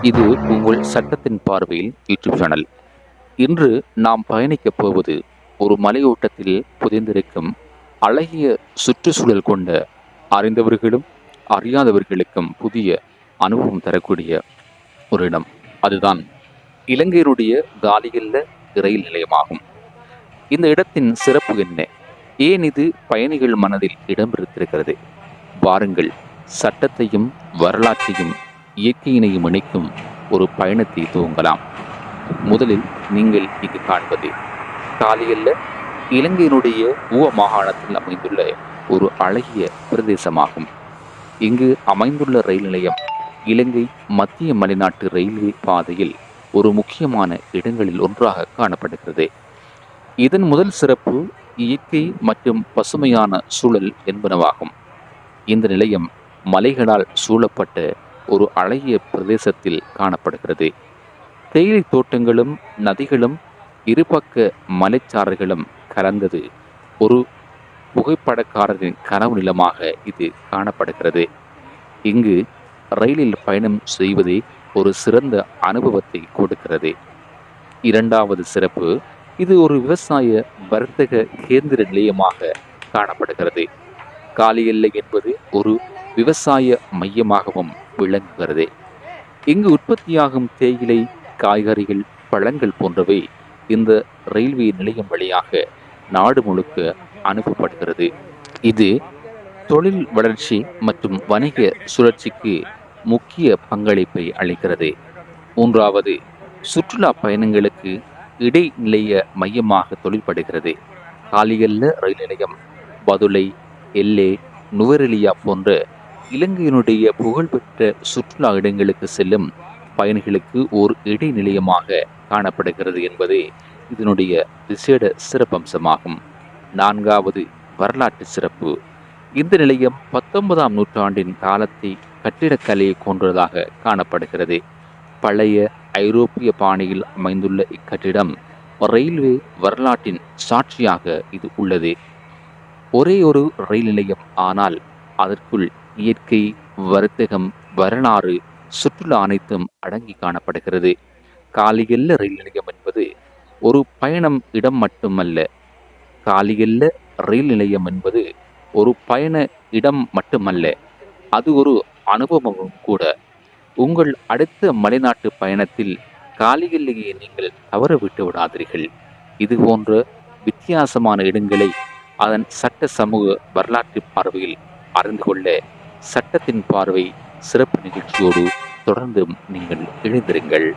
இது உங்கள் சட்டத்தின் பார்வையில் யூடியூப் சேனல். இன்று நாம் பயணிக்கப் போவது ஒரு மலையோட்டத்தில் புதைந்திருக்கும் அழகிய சுற்றுச்சூழல் கொண்ட அறிந்தவர்களும் அறியாதவர்களுக்கும் புதிய அனுபவம் தரக்கூடிய ஒரு இடம். அதுதான் இலங்கையினுடைய காலியல்ல ரயில் நிலையமாகும். இந்த இடத்தின் சிறப்பு என்ன? ஏன் இது பயணிகள் மனதில் இடம் பிடித்திருக்கிறது? வாருங்கள், சட்டத்தையும் வரலாற்றையும் இயற்கையினையும் இணைக்கும் ஒரு பயணத்தை துவங்கலாம். முதலில் நீங்கள் இங்கு காண்பது காலியல்ல இலங்கையினுடைய ஊவ மாகாணத்தில் அமைந்துள்ள ஒரு அழகிய பிரதேசமாகும். இங்கு அமைந்துள்ள ரயில் நிலையம் இலங்கை மத்திய மலைநாட்டு ரயில்வே பாதையில் ஒரு முக்கியமான இடங்களில் ஒன்றாக காணப்படுகிறது. இதன் முதல் சிறப்பு இயற்கை மற்றும் பசுமையான சூழல் என்பனவாகும். இந்த நிலையம் மலைகளால் சூழப்பட்ட ஒரு அழகிய பிரதேசத்தில் காணப்படுகிறது. தேயிலை தோட்டங்களும் நதிகளும் இருபக்க மலைச்சாரல்களும் கலந்தது ஒரு புகைப்படக்காரரின் கனவு நிலமாக இது காணப்படுகிறது. இங்கு ரயிலில் பயணம் செய்வதே ஒரு சிறந்த அனுபவத்தை கொடுக்கிறது. இரண்டாவது சிறப்பு, இது ஒரு விவசாய வர்த்தக கேந்திர நிலையமாக காணப்படுகிறது. காலியல்லை என்பது ஒரு விவசாய மையமாகவும் விளங்குகிறது. இங்கு உற்பத்தியாகும் தேயிலை, காய்கறிகள், பழங்கள் போன்றவை இந்த ரயில்வே நிலையம் வழியாக நாடு முழுக்க அனுப்பப்படுகிறது. இது தொழில் வளர்ச்சி மற்றும் வணிக சுழற்சிக்கு முக்கிய பங்களிப்பை அளிக்கிறது. மூன்றாவது, சுற்றுலா பயணங்களுக்கு இடைநிலைய மையமாக தொழில்படுகிறது. காலியல்ல ரயில் நிலையம் பதுளை, எல்லே, நுவரெலியா போன்ற இலங்கையினுடைய புகழ்பெற்ற சுற்றுலா இடங்களுக்கு செல்லும் பயணிகளுக்கு ஓர் இடைநிலையமாக காணப்படுகிறது என்பதே இதனுடைய விசேட சிறப்பம்சமாகும். நான்காவது, வரலாற்று சிறப்பு. இந்த நிலையம் 19ஆம் நூற்றாண்டின் காலத்தை கட்டிடக்கலையை கொண்டதாக காணப்படுகிறது. பழைய ஐரோப்பிய பாணியில் அமைந்துள்ள இக்கட்டிடம் ரயில்வே வரலாற்றின் சாட்சியாக இது உள்ளது. ஒரே ஒரு ரயில் நிலையம், ஆனால் அதற்குள் இயற்கை, வர்த்தகம், வரலாறு, சுற்றுலா அனைத்தும் அடங்கி காணப்படுகிறது. காலியல்ல ரயில் நிலையம் என்பது ஒரு பயணம் இடம் மட்டுமல்ல. காலியல்ல ரயில் நிலையம் என்பது ஒரு பயண இடம் மட்டுமல்ல, அது ஒரு அனுபவமும் கூட. உங்கள் அடுத்த மலைநாட்டு பயணத்தில் காலியல்லையே நீங்கள் தவற விட்டு விடாதீர்கள். இது போன்ற வித்தியாசமான இடங்களை அதன் சட்ட சமூக வரலாற்று பார்வையில் அறிந்து கொள்ள சட்டத்தின் பார்வை சிறப்பு நிகழ்ச்சியோடு தொடர்ந்து நீங்கள் இணைந்திருங்கள்.